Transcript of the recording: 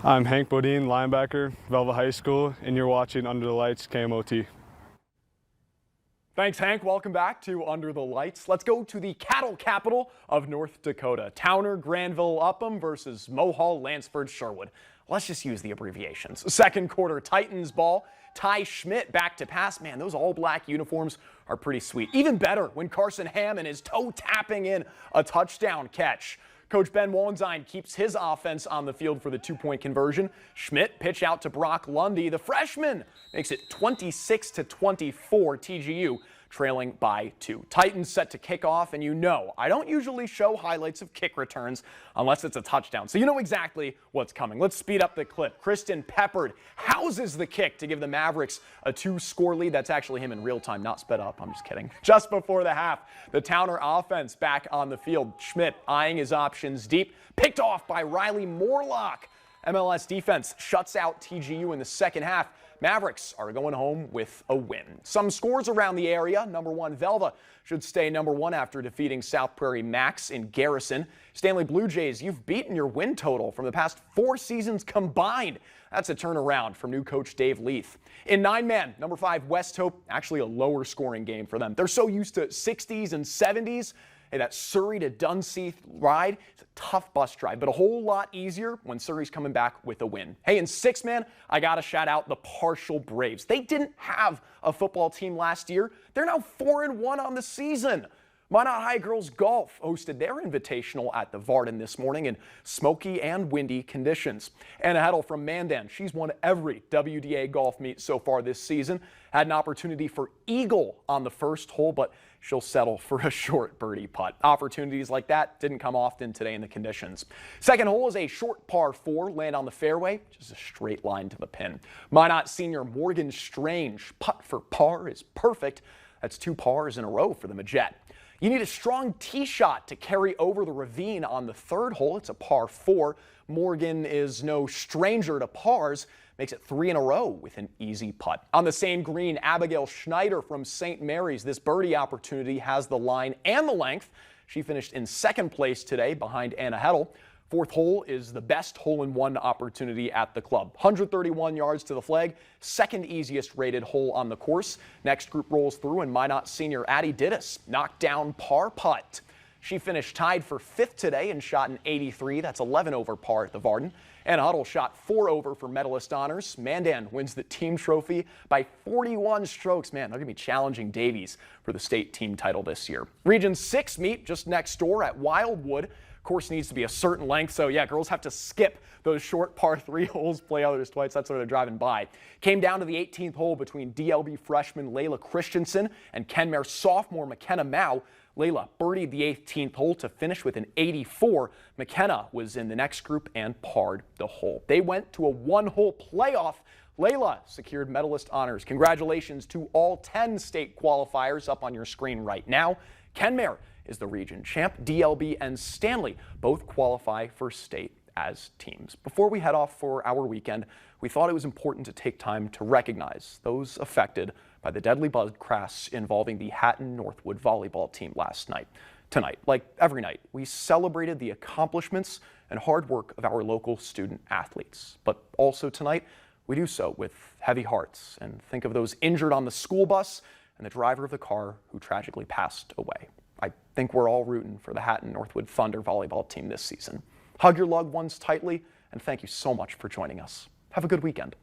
I'm Hank Bodine, linebacker, Velva High School, and you're watching Under the Lights KMOT. Thanks, Hank. Welcome back to Under the Lights. Let's go to the cattle capital of North Dakota. Towner, Granville, Upham versus Mohall, Lansford, Sherwood. Let's just use the abbreviations. Second quarter Titans ball. Ty Schmidt back to pass. Man, those all-black uniforms are pretty sweet. Even better when Carson Hammond is toe-tapping in a touchdown catch. Coach Ben Wallenstein keeps his offense on the field for the two-point conversion. Schmidt pitch out to Brock Lundy. The freshman makes it 26-24 TGU, trailing by 2. Titans set to kick off, and you know I don't usually show highlights of kick returns unless it's a touchdown, so you know exactly what's coming. Let's speed up the clip. Kristen Peppard houses the kick to give the Mavericks a 2-score lead. That's actually him in real time, not sped up. I'm just kidding. Just before the half, the Towner offense back on the field. Schmidt eyeing his options deep, picked off by Riley Morlock. MLS defense shuts out TGU in the second half. Mavericks are going home with a win. Some scores around the area. Number 1, Velva should stay number 1 after defeating South Prairie Max in Garrison. Stanley Blue Jays, you've beaten your win total from the past 4 seasons combined. That's a turnaround from new coach Dave Leith. In 9-man, number 5, West Hope, actually a lower scoring game for them. They're so used to 60s and 70s. Hey, that Surrey to Dunseith ride, it's a tough bus drive, but a whole lot easier when Surrey's coming back with a win. Hey, in 6-man, I got to shout out the Partial Braves. They didn't have a football team last year. They're now 4-1 on the season. Minot High Girls Golf hosted their invitational at the Varden this morning in smoky and windy conditions. Anna Heddle from Mandan, she's won every WDA golf meet so far this season. Had an opportunity for eagle on the first hole, but she'll settle for a short birdie putt. Opportunities like that didn't come often today in the conditions. Second hole is a short par 4, land on the fairway, just a straight line to the pin. Minot senior Morgan Strange, putt for par is perfect. That's 2 pars in a row for the Majet. You need a strong tee shot to carry over the ravine on the third hole. It's a par 4. Morgan is no stranger to pars. Makes it 3 in a row with an easy putt. On the same green, Abigail Schneider from St. Mary's. This birdie opportunity has the line and the length. She finished in second place today behind Anna Heddle. Fourth hole is the best hole-in-one opportunity at the club. 131 yards to the flag, second easiest rated hole on the course. Next group rolls through, and Minot senior Addie Dittis knocked down par putt. She finished tied for 5th today and shot an 83. That's 11 over par at the Varden. Anna Huddle shot 4 over for medalist honors. Mandan wins the team trophy by 41 strokes. Man, they're going to be challenging Davies for the state team title this year. Region 6 meet just next door at Wildwood. Course needs to be a certain length, so yeah, girls have to skip those short par 3 holes, play others twice. That's what they're driving by. Came down to the 18th hole between DLB freshman Layla Christensen and Kenmare sophomore McKenna Mao. Layla birdied the 18th hole to finish with an 84. McKenna was in the next group and parred the hole. They went to a 1-hole playoff. Layla secured medalist honors. Congratulations to all 10 state qualifiers up on your screen right now. Kenmare is the region champ. DLB and Stanley both qualify for state as teams. Before we head off for our weekend, we thought it was important to take time to recognize those affected by the deadly bug crash involving the Hatton Northwood volleyball team last night. Tonight, like every night, we celebrated the accomplishments and hard work of our local student athletes. But also tonight, we do so with heavy hearts and think of those injured on the school bus and the driver of the car who tragically passed away. I think we're all rooting for the Hatton Northwood Thunder volleyball team this season. Hug your loved ones tightly, and thank you so much for joining us. Have a good weekend.